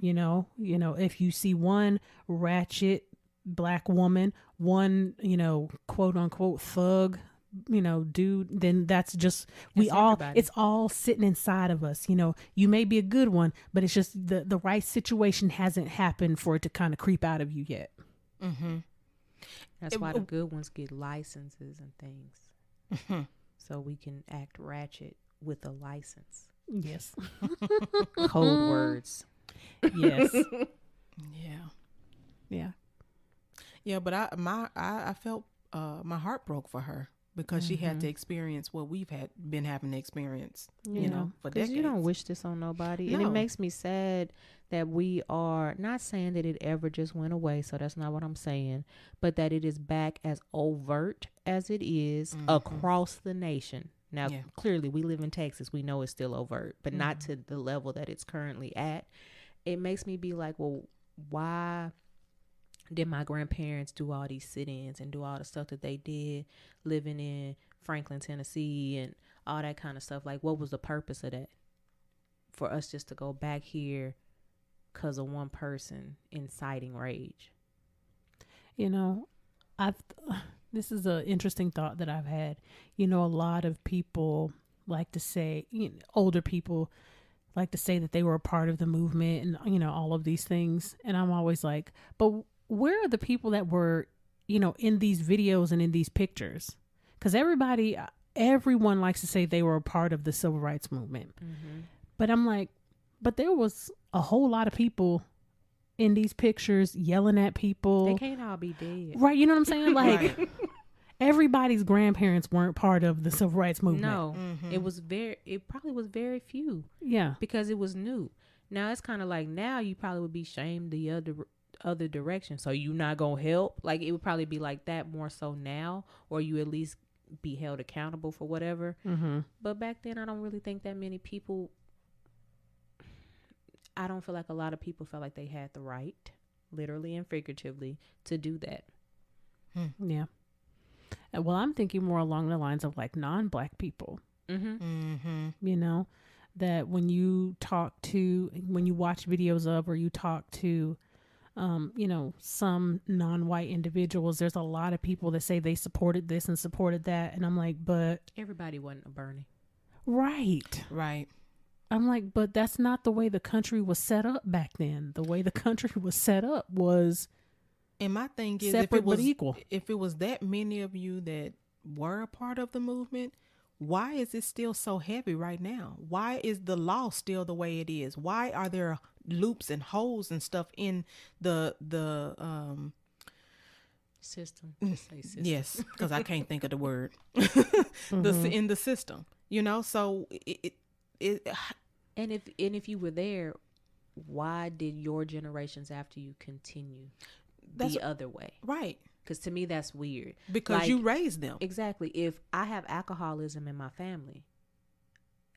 You know, if you see one ratchet Black woman, one, quote unquote thug, dude, then that's just, it's all sitting inside of us. You may be a good one, but it's just the right situation hasn't happened for it to kind of creep out of you yet. That's why the good ones get licenses and things. So we can act ratchet with a license. Yes. Code words. Yes. Yeah. Yeah, but I felt my heart broke for her because she had to experience what we've been having to experience, for decades. You don't wish this on nobody. No. And it makes me sad that we are not saying that it ever just went away. So that's not what I'm saying, but that it is back as overt as it is across the nation. Now, clearly we live in Texas. We know it's still overt, but not to the level that it's currently at. It makes me be like, well, why Did my grandparents do all these sit-ins and do all the stuff that they did living in Franklin, Tennessee and all that kind of stuff? Like, what was the purpose of that? For us just to go back here because of one person inciting rage. You know, this is an interesting thought that I've had. You know, a lot of people like to say, older people like to say that they were a part of the movement and, all of these things. And I'm always like, but where are the people that were, in these videos and in these pictures? Because everyone likes to say they were a part of the civil rights movement. Mm-hmm. But I'm like, but there was a whole lot of people in these pictures yelling at people. They can't all be dead. Right. You know what I'm saying? Like, everybody's grandparents weren't part of the civil rights movement. No. Mm-hmm. It probably was very few. Yeah. Because it was new. Now it's kind of like now you probably would be shamed the other direction. So you not going to help? Like, it would probably be like that more so now, or you at least be held accountable for whatever. Mm-hmm. But back then, I don't really think that many people... I don't feel like a lot of people felt like they had the right, literally and figuratively, to do that. Yeah. Well, I'm thinking more along the lines of like non-black people. Mm-hmm. Mm-hmm. That when you watch videos of, or you talk to, some non-white individuals, there's a lot of people that say they supported this and supported that. And I'm like, but everybody wasn't a Bernie. Right. Right. I'm like, but that's not the way the country was set up back then. The way the country was set up was, and my thing is, separate but equal. If it was that many of you that were a part of the movement, why is it still so heavy right now? Why is the law still the way it is? Why are there loops and holes and stuff in the system? System. Yes, because I can't think of the word. In the system, so and if you were there, why did your generations after you continue the other way? Right. Because to me that's weird. Because you raised them. Exactly. If I have alcoholism in my family,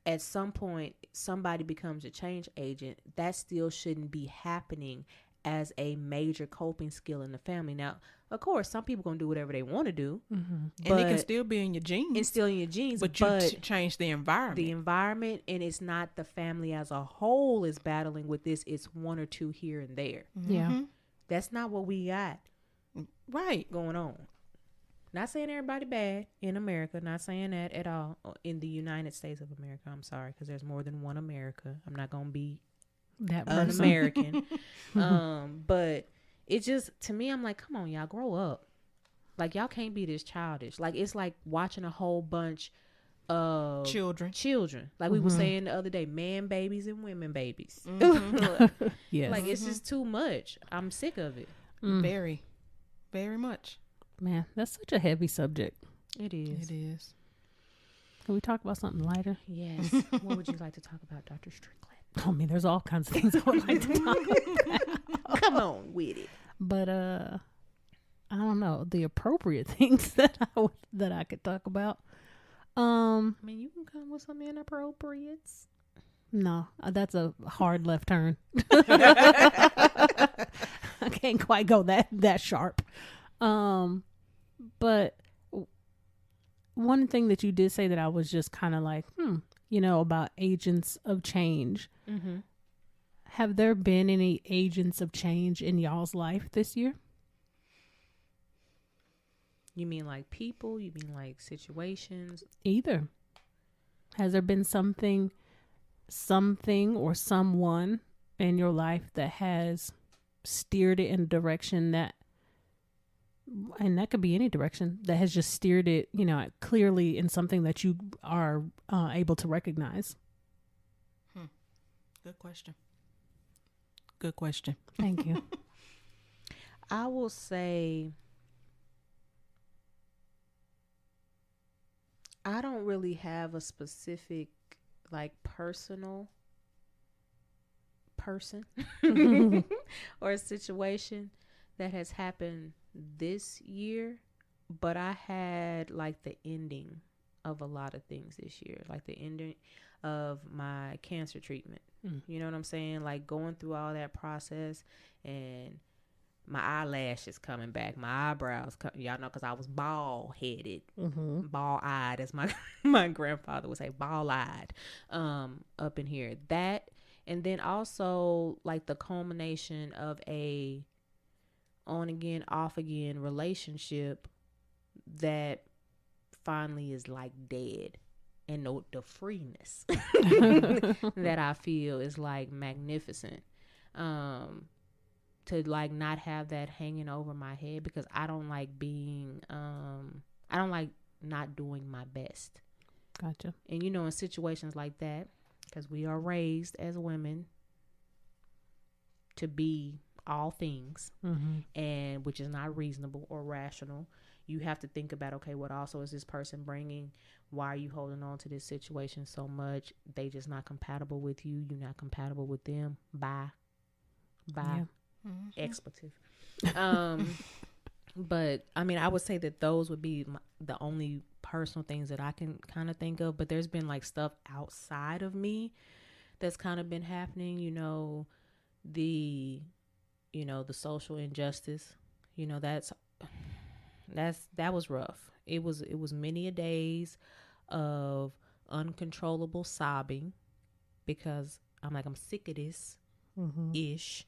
at some point somebody becomes a change agent, that still shouldn't be happening as a major coping skill in the family. Now, of course, some people gonna do whatever they want to do, and it can still be in your genes. It's still in your genes, but you change the environment. The environment, and it's not the family as a whole is battling with this. It's one or two here and there. Mm-hmm. Yeah, that's not what we got. Right, going on. Not saying everybody bad in America. Not saying that at all. In the United States of America, I'm sorry, because there's more than one America. I'm not gonna be that un-American. But it just, to me, I'm like, come on, y'all, grow up. Like, y'all can't be this childish. Like, it's like watching a whole bunch of children. Like we were saying the other day, man babies and women babies. Yes. Like, it's just too much. I'm sick of it. Very, very much. Man, that's such a heavy subject. It is. It is. Can we talk about something lighter? Yes. What would you like to talk about, Dr. Strickland? I mean, there's all kinds of things I would like to talk about. Come on with it. But I don't know, the appropriate things that I could talk about. I mean, you can come with some inappropriates. No, that's a hard left turn. I can't quite go that sharp. But one thing that you did say that I was just kind of like, about agents of change. Mm-hmm. Have there been any agents of change in y'all's life this year? You mean like people? You mean like situations? Either. Has there been something or someone in your life that has steered it in a direction that, and that could be any direction, that has just steered it, clearly in something that you are able to recognize? Good question. Thank you. I will say, I don't really have a specific, like, personal person or a situation that has happened this year, but I had like the ending of a lot of things this year, like the ending of my cancer treatment. You know what I'm saying? Like going through all that process and my eyelashes coming back, my eyebrows. Y'all know, because I was bald headed, bald eyed, as my my grandfather would say, bald eyed. Up in here, that, and then also like the culmination of a on again, off again relationship that finally is like dead. And the freeness that I feel is like magnificent. To like not have that hanging over my head, because I don't like being I don't like not doing my best. Gotcha. And you know, in situations like that, because we are raised as women to be all things, and which is not reasonable or rational. You have to think about, okay, what also is this person bringing? Why are you holding on to this situation so much? They just not compatible with you. You're not compatible with them. Bye. Yeah. Expletive. But I mean, I would say that those would be the only personal things that I can kind of think of. But there's been like stuff outside of me that's kind of been happening. You know, the social injustice. You know, that was rough. It was many a days of uncontrollable sobbing, because I'm sick of this ish.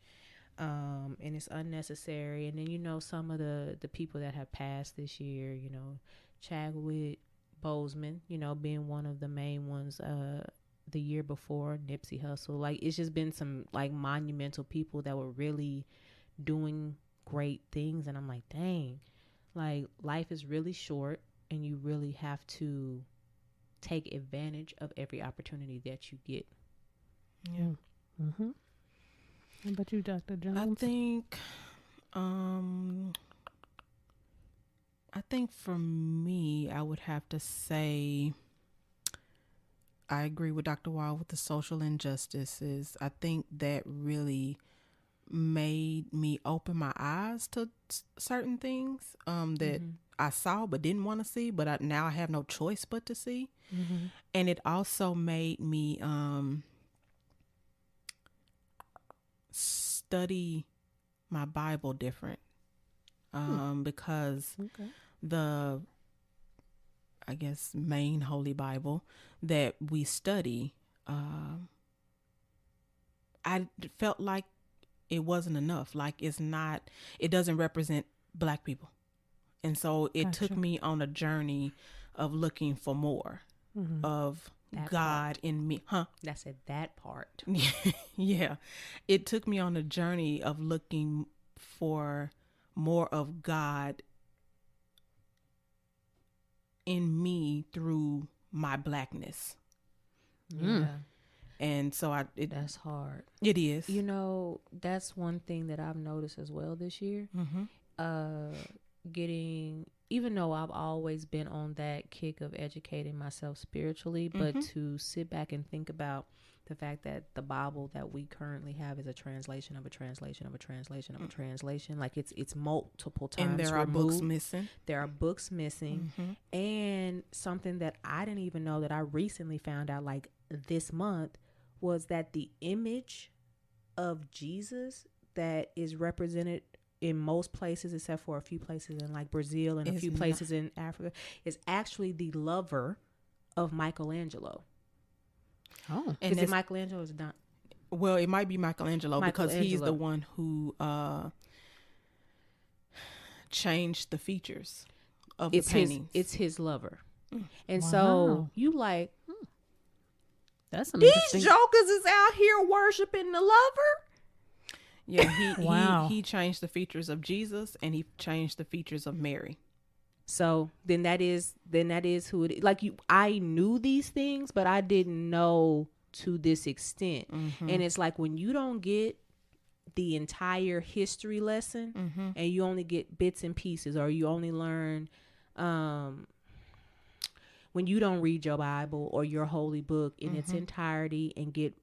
And it's unnecessary. And then, you know, some of the people that have passed this year, you know, Chadwick Boseman, you know, being one of the main ones, the year before, Nipsey Hussle. Like, it's just been some like monumental people that were really doing great things. And I'm like, dang, like, life is really short, and you really have to take advantage of every opportunity that you get. Yeah. How about you, Dr. Jones? I think for me, I would have to say I agree with Dr. Wall with the social injustices. I think that really made me open my eyes to certain things that I saw but didn't want to see, but now I have no choice but to see. And it also made me study my Bible different, because the, I guess, main Holy Bible that we study, I felt like it wasn't enough. Like, it doesn't represent Black people. And so it took me on a journey of looking for more of that God part in me. That's it, that part. Yeah. It took me on a journey of looking for more of God in me through my Blackness. Yeah. And so that's hard. It is. You know, that's one thing that I've noticed as well this year. Even though I've always been on that kick of educating myself spiritually, but to sit back and think about the fact that the Bible that we currently have is a translation of a translation of a translation of a translation. Like, it's multiple times and there are removed. books missing. There are books missing. And something that I didn't even know, that I recently found out like this month, was that the image of Jesus that is represented in most places, except for a few places in like Brazil and a few places in Africa, is actually the lover of Michelangelo. Oh, and is it Michelangelo? Is not. Well, it might be Michelangelo because he's the one who changed the features of the paintings. It's his lover, and so you like. That's these jokers is out here worshiping the lover. Yeah, he changed the features of Jesus, and he changed the features of Mary. So then that is who it is. Like, I knew these things, but I didn't know to this extent. And it's like, when you don't get the entire history lesson, and you only get bits and pieces, or you only learn when you don't read your Bible or your holy book in its entirety and get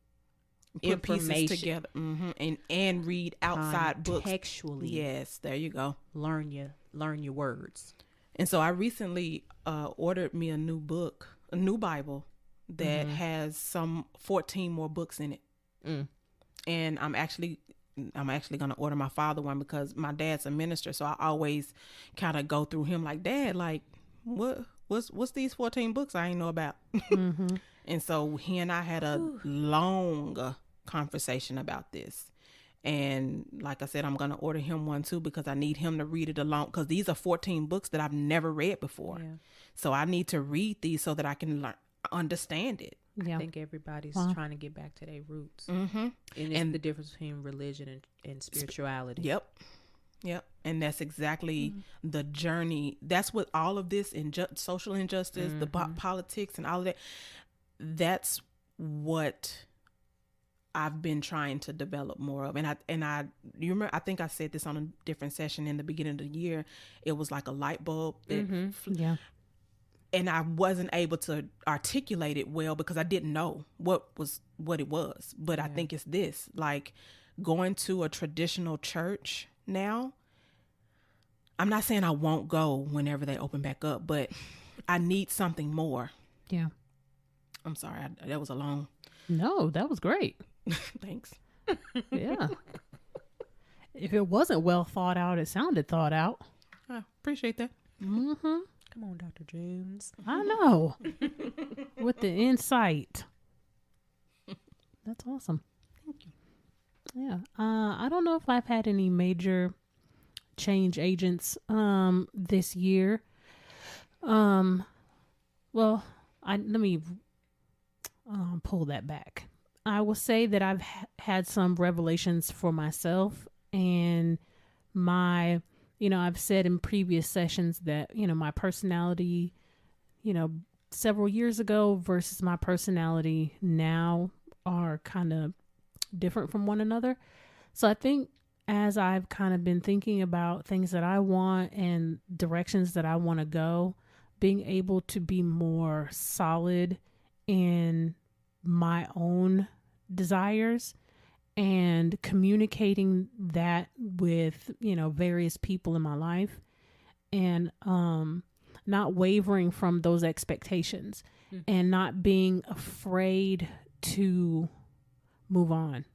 put pieces together and read outside books textually. Yes, there you go. Learn your words. And so I recently ordered me a new Bible that has some 14 more books in it. And I'm actually I'm actually going to order my father one because my dad's a minister. So I always kind of go through him like, Dad, like, what's these 14 books I ain't know about? Mm-hmm. And so he and I had a long conversation about this. And like I said, I'm going to order him one too because I need him to read it along, because these are 14 books that I've never read before. Yeah. So I need to read these so that I can understand it. Yeah. I think everybody's trying to get back to their roots. Mm-hmm. And the difference between religion and spirituality. Yep. And that's exactly the journey. That's what all of this social injustice, the politics and all of that, that's what I've been trying to develop more of. And you remember, I think I said this on a different session in the beginning of the year. It was like a light bulb that Yeah. and I wasn't able to articulate it well because I didn't know what it was. But I think it's this, like going to a traditional church now. I'm not saying I won't go whenever they open back up, but I need something more. Yeah. I'm sorry. That was a long. No, that was great. Thanks. Yeah. If it wasn't well thought out, it sounded thought out. I appreciate that. Mm-hmm. Come on, Dr. Jones. I know. With the insight. That's awesome. Thank you. Yeah. I don't know if I've had any major change agents this year. Well, let me pull that back. I will say that I've had some revelations for myself, and I've said in previous sessions that, my personality, several years ago versus my personality now are kind of different from one another. So I think as I've kind of been thinking about things that I want and directions that I want to go, being able to be more solid in my own desires and communicating that with, various people in my life, and not wavering from those expectations and not being afraid to move on.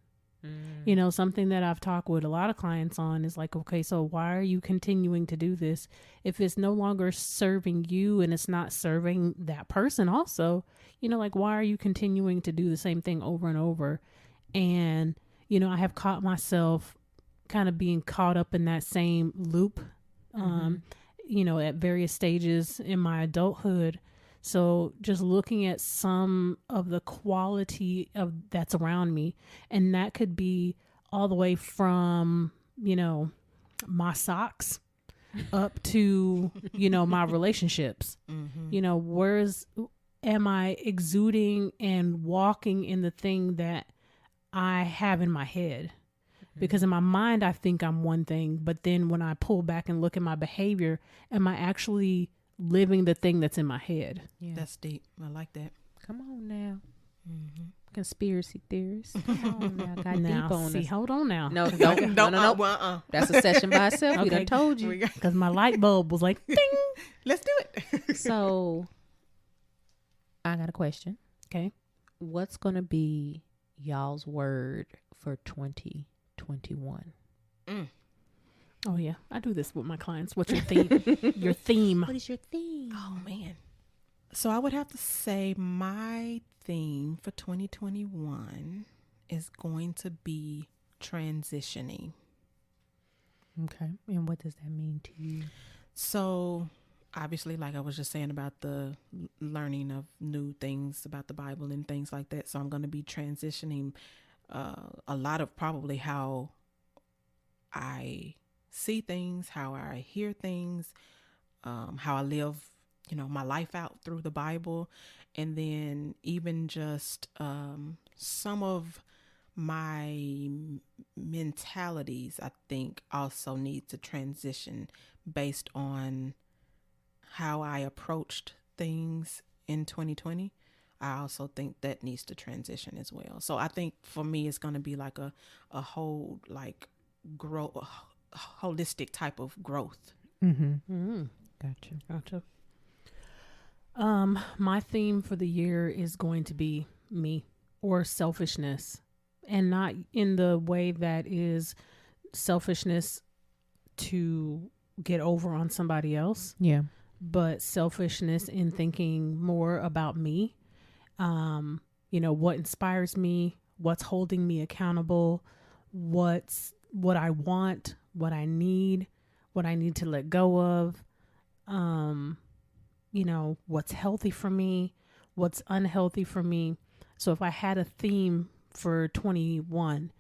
Something that I've talked with a lot of clients on is like, okay, so why are you continuing to do this? If it's no longer serving you and it's not serving that person also, like, why are you continuing to do the same thing over and over? And, I have caught myself kind of being caught up in that same loop, at various stages in my adulthood. So just looking at some of the quality of that's around me, and that could be all the way from, my socks up to, my relationships. Am I exuding and walking in the thing that I have in my head? Because in my mind, I think I'm one thing, but then when I pull back and look at my behavior, am I actually living the thing that's in my head? Yeah. That's deep. I like that. Come on now. Conspiracy theorists. Come on now. Got Now, deep on see, us. hold on now. No. That's a session by itself. We done told you. Because my light bulb was like, ding. Let's do it. So, I got a question. Okay. What's going to be y'all's word for 2021? Oh, yeah. I do this with my clients. What's your theme? Your theme. What is your theme? Oh, man. So I would have to say my theme for 2021 is going to be transitioning. Okay. And what does that mean to you? So obviously, like I was just saying about the learning of new things about the Bible and things like that. So I'm going to be transitioning a lot of probably how I see things, how I hear things, how I live, my life out through the Bible. And then even just some of my mentalities, I think, also need to transition based on how I approached things in 2020. I also think that needs to transition as well. So I think for me, it's going to be like a whole like holistic type of growth. Gotcha. My theme for the year is going to be me, or selfishness. and not in the way that is selfishness to get over on somebody else. Yeah. But selfishness in thinking more about me. What inspires me, what's holding me accountable, what I want, what I need to let go of, what's healthy for me, what's unhealthy for me. So if I had a theme for 21,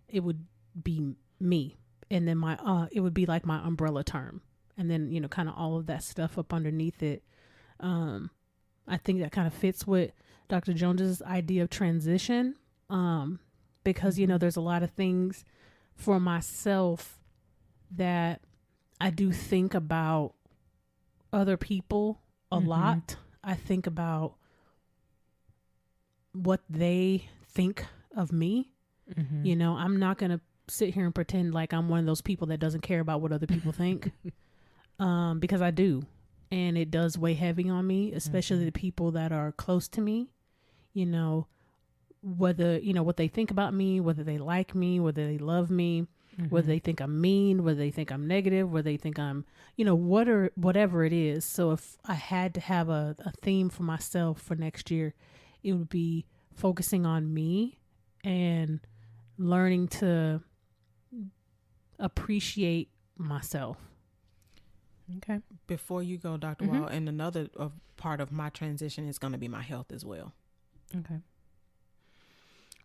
it would be me. And then it would be like my umbrella term. And then, kind of all of that stuff up underneath it. I think that kind of fits with Dr. Jones's idea of transition. Because, there's a lot of things for myself that I do think about other people a lot. I think about what they think of me. I'm not going to sit here and pretend like I'm one of those people that doesn't care about what other people think. Because I do. And it does weigh heavy on me, especially the people that are close to me, whether, what they think about me, whether they like me, whether they love me, whether they think I'm mean, whether they think I'm negative, whether they think I'm, whatever it is. So if I had to have a theme for myself for next year, it would be focusing on me and learning to appreciate myself. Okay. Before you go, Dr. Wall, and another part of my transition is going to be my health as well. Okay.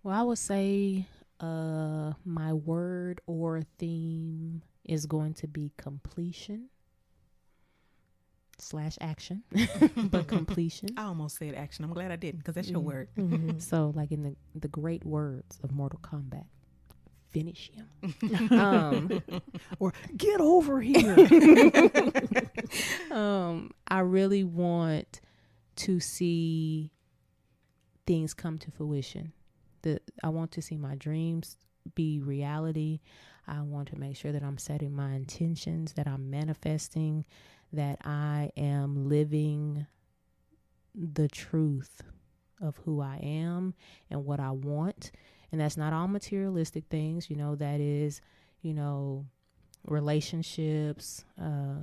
Well, I would say my word or theme is going to be completion / action, but completion. I almost said action. I'm glad I didn't, because that's your word. So like in the great words of Mortal Kombat, finish him. Or get over here. I really want to see things come to fruition. I want to see my dreams be reality. I want to make sure that I'm setting my intentions, that I'm manifesting, that I am living the truth of who I am and what I want. And that's not all materialistic things, that is, relationships,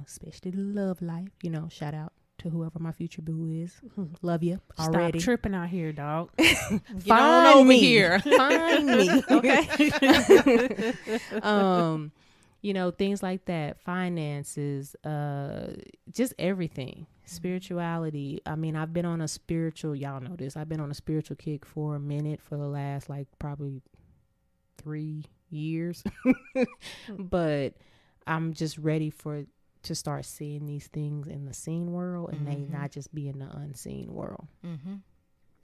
especially the love life, shout out to whoever my future boo is. Love you already. Stop tripping out here, dog. Get on over here. Find me. Okay. Things like that, finances, just everything, spirituality. I mean, I've been on a spiritual, y'all know this, I've been on a spiritual kick for a minute, for the last probably 3 years, but I'm just ready to start seeing these things in the seen world, and they not just be in the unseen world.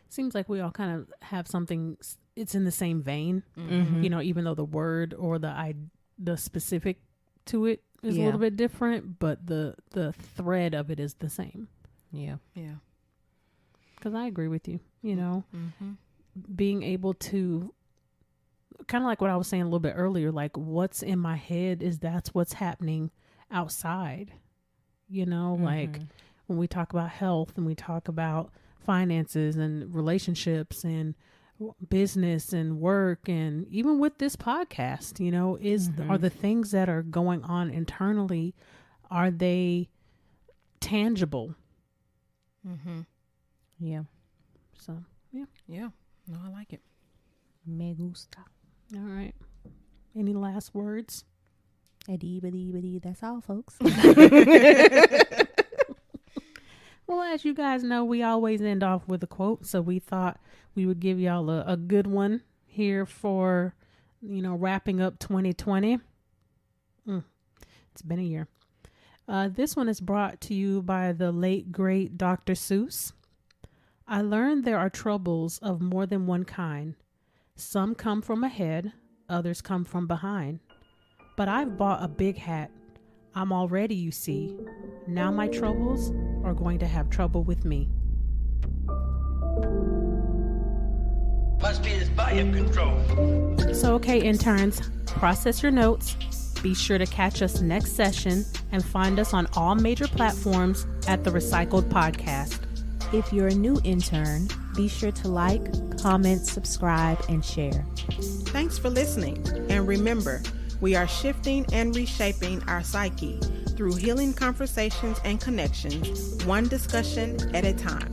Seems like we all kind of have something, it's in the same vein, even though the word or the specific to it is a little bit different, but the thread of it is the same. Yeah. Because I agree with you, being able to, kind of like what I was saying a little bit earlier, like what's in my head that's what's happening outside, like when we talk about health and we talk about finances and relationships and business and work, and even with this podcast, are the things that are going on internally, are they tangible? Yeah. So Yeah. No, I like it. Me gusta. All right. Any last words? That's all, folks. Well, as you guys know, we always end off with a quote, so we thought we would give y'all a good one here for, wrapping up 2020. It's been a year. This one is brought to you by the late, great Dr. Seuss. I learned there are troubles of more than one kind. Some come from ahead, others come from behind. But I've bought a big hat. I'm all ready, you see. Now my troubles are going to have trouble with me. Must be this volume control. So, okay, interns, process your notes. Be sure to catch us next session and find us on all major platforms at The Recycled Podcast. If you're a new intern, Be sure to like, comment, subscribe, and share. Thanks for listening. And remember, we are shifting and reshaping our psyche through healing conversations and connections, one discussion at a time.